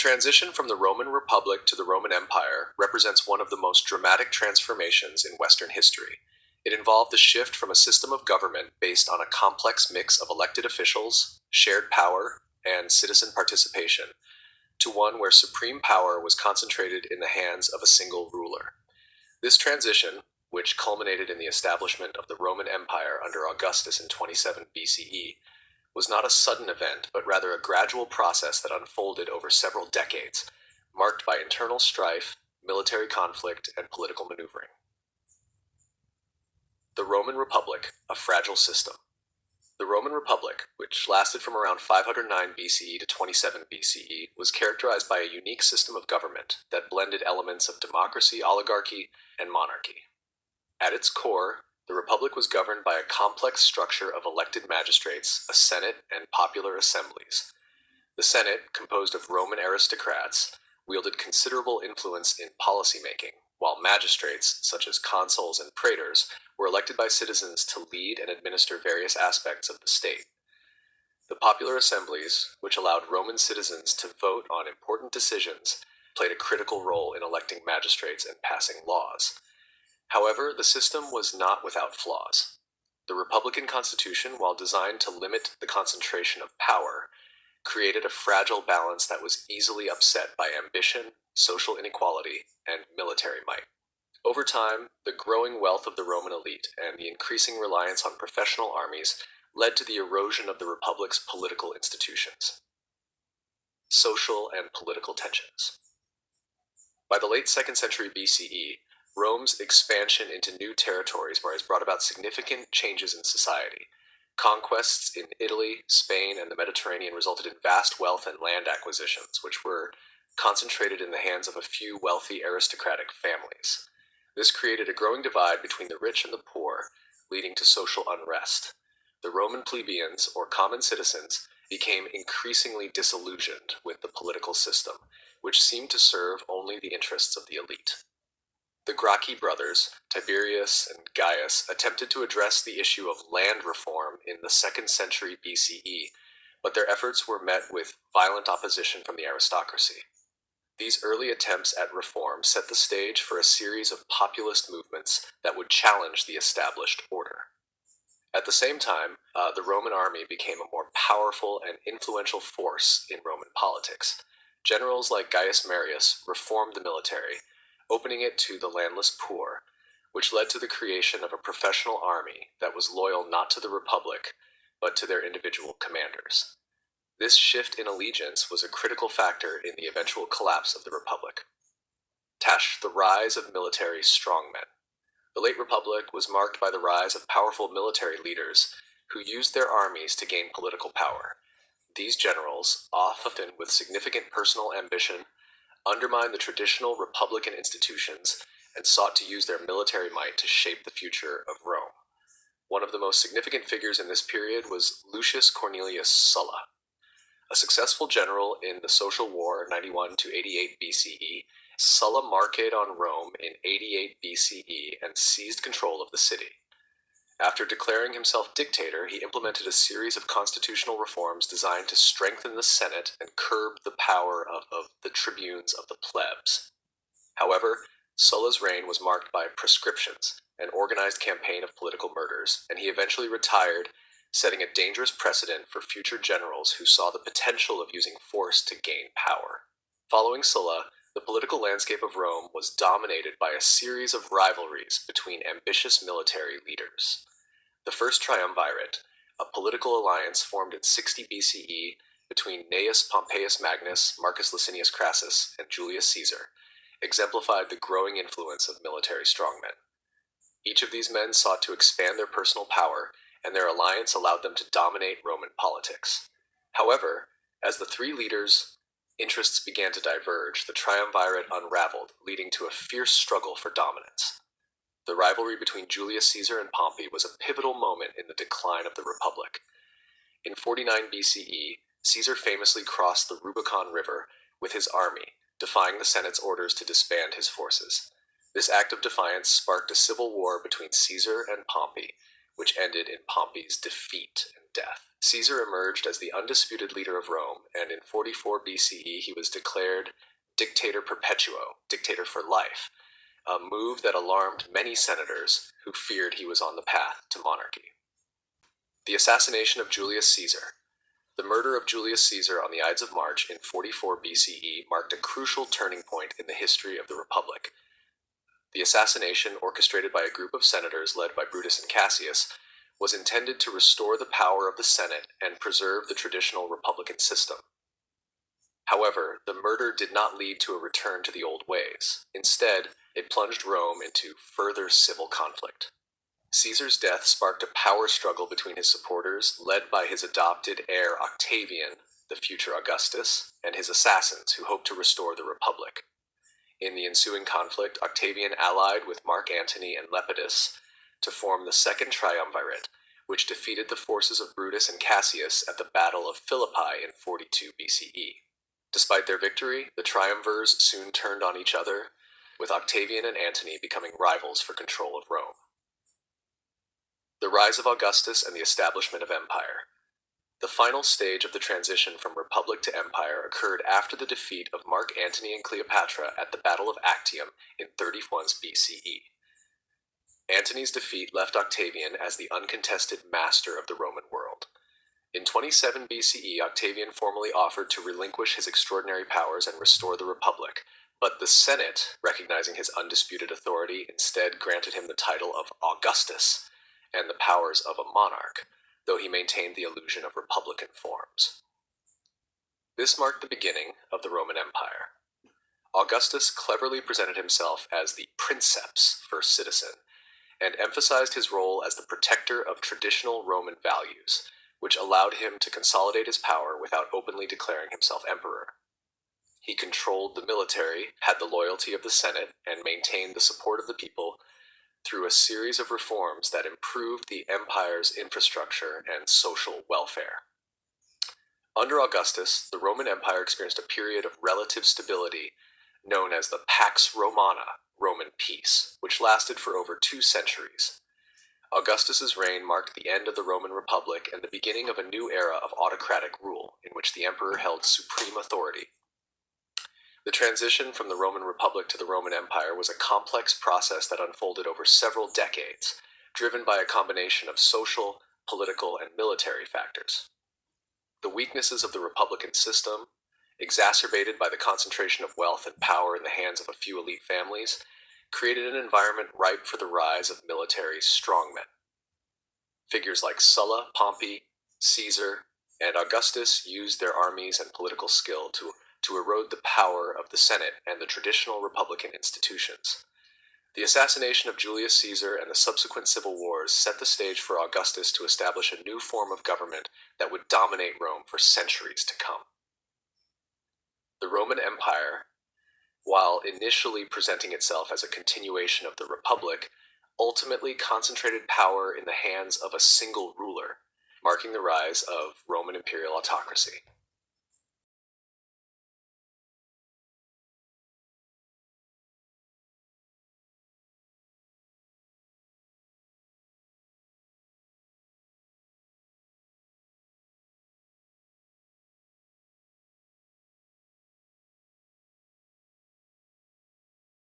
transition from the Roman Republic to the Roman Empire represents one of the most dramatic transformations in Western history. It involved the shift from a system of government based on a complex mix of elected officials, shared power, and citizen participation, to one where supreme power was concentrated in the hands of a single ruler. This transition, which culminated in the establishment of the Roman Empire under Augustus in 27 BCE, was not a sudden event, but rather a gradual process that unfolded over several decades, marked by internal strife, military conflict, and political maneuvering. The Roman Republic, a fragile system. The Roman Republic, which lasted from around 509 BCE to 27 BCE, was characterized by a unique system of government that blended elements of democracy, oligarchy, and monarchy. At its core, the Republic was governed by a complex structure of elected magistrates, a Senate, and popular assemblies. The Senate, composed of Roman aristocrats, wielded considerable influence in policymaking, while magistrates, such as consuls and praetors, were elected by citizens to lead and administer various aspects of the state. The popular assemblies, which allowed Roman citizens to vote on important decisions, played a critical role in electing magistrates and passing laws. However, the system was not without flaws. The Republican Constitution, while designed to limit the concentration of power, created a fragile balance that was easily upset by ambition, social inequality, and military might. Over time, the growing wealth of the Roman elite and the increasing reliance on professional armies led to the erosion of the Republic's political institutions. Social and political tensions. By the late 2nd century BCE, Rome's expansion into new territories has brought about significant changes in society. Conquests in Italy, Spain, and the Mediterranean resulted in vast wealth and land acquisitions, which were concentrated in the hands of a few wealthy aristocratic families. This created a growing divide between the rich and the poor, leading to social unrest. The Roman plebeians, or common citizens, became increasingly disillusioned with the political system, which seemed to serve only the interests of the elite. The Gracchi brothers, Tiberius and Gaius, attempted to address the issue of land reform in the 2nd century BCE, but their efforts were met with violent opposition from the aristocracy. These early attempts at reform set the stage for a series of populist movements that would challenge the established order. At the same time, the Roman army became a more powerful and influential force in Roman politics. Generals like Gaius Marius reformed the military, opening it to the landless poor, which led to the creation of a professional army that was loyal not to the Republic, but to their individual commanders. This shift in allegiance was a critical factor in the eventual collapse of the Republic. The rise of military strongmen. The late Republic was marked by the rise of powerful military leaders who used their armies to gain political power. These generals, often with significant personal ambition, undermined the traditional republican institutions and sought to use their military might to shape the future of Rome. One of the most significant figures in this period was Lucius Cornelius Sulla. A successful general in the Social War 91 to 88 BCE, Sulla marched on Rome in 88 BCE and seized control of the city. After declaring himself dictator, he implemented a series of constitutional reforms designed to strengthen the Senate and curb the power of the tribunes of the plebs. However, Sulla's reign was marked by proscriptions, an organized campaign of political murders, and he eventually retired, setting a dangerous precedent for future generals who saw the potential of using force to gain power. Following Sulla, the political landscape of Rome was dominated by a series of rivalries between ambitious military leaders. The First Triumvirate, a political alliance formed in 60 BCE between Gnaeus Pompeius Magnus, Marcus Licinius Crassus, and Julius Caesar, exemplified the growing influence of military strongmen. Each of these men sought to expand their personal power, and their alliance allowed them to dominate Roman politics. However, as the three leaders' interests began to diverge, the triumvirate unraveled, leading to a fierce struggle for dominance. The rivalry between Julius Caesar and Pompey was a pivotal moment in the decline of the Republic. In 49 BCE, Caesar famously crossed the Rubicon River with his army, defying the Senate's orders to disband his forces. This act of defiance sparked a civil war between Caesar and Pompey, which ended in Pompey's defeat and death. Caesar emerged as the undisputed leader of Rome, and in 44 BCE he was declared Dictator Perpetuo, dictator for life, a move that alarmed many senators who feared he was on the path to monarchy. The assassination of Julius Caesar. The murder of Julius Caesar on the Ides of March in 44 BCE marked a crucial turning point in the history of the Republic. The assassination, orchestrated by a group of senators led by Brutus and Cassius, was intended to restore the power of the Senate and preserve the traditional republican system. However, the murder did not lead to a return to the old ways. Instead, it plunged Rome into further civil conflict. Caesar's death sparked a power struggle between his supporters, led by his adopted heir Octavian, the future Augustus, and his assassins who hoped to restore the Republic. In the ensuing conflict, Octavian allied with Mark Antony and Lepidus to form the Second Triumvirate, which defeated the forces of Brutus and Cassius at the Battle of Philippi in 42 BCE. Despite their victory, the triumvirs soon turned on each other, with Octavian and Antony becoming rivals for control of Rome. The rise of Augustus and the establishment of empire. The final stage of the transition from republic to empire occurred after the defeat of Mark Antony and Cleopatra at the Battle of Actium in 31 BCE. Antony's defeat left Octavian as the uncontested master of the Roman world. In 27 BCE, Octavian formally offered to relinquish his extraordinary powers and restore the Republic, but the Senate, recognizing his undisputed authority, instead granted him the title of Augustus and the powers of a monarch, though he maintained the illusion of republican forms. This marked the beginning of the Roman Empire. Augustus cleverly presented himself as the princeps, first citizen, and emphasized his role as the protector of traditional Roman values, which allowed him to consolidate his power without openly declaring himself emperor. He controlled the military, had the loyalty of the Senate, and maintained the support of the people through a series of reforms that improved the empire's infrastructure and social welfare. Under Augustus, the Roman Empire experienced a period of relative stability known as the Pax Romana, Roman peace, which lasted for over 2 centuries. Augustus's reign marked the end of the Roman Republic and the beginning of a new era of autocratic rule, in which the emperor held supreme authority. The transition from the Roman Republic to the Roman Empire was a complex process that unfolded over several decades, driven by a combination of social, political, and military factors. The weaknesses of the republican system, exacerbated by the concentration of wealth and power in the hands of a few elite families, created an environment ripe for the rise of military strongmen. Figures like Sulla, Pompey, Caesar, and Augustus used their armies and political skill to erode the power of the Senate and the traditional republican institutions. The assassination of Julius Caesar and the subsequent civil wars set the stage for Augustus to establish a new form of government that would dominate Rome for centuries to come. The Roman Empire, while initially presenting itself as a continuation of the Republic, ultimately concentrated power in the hands of a single ruler, marking the rise of Roman imperial autocracy.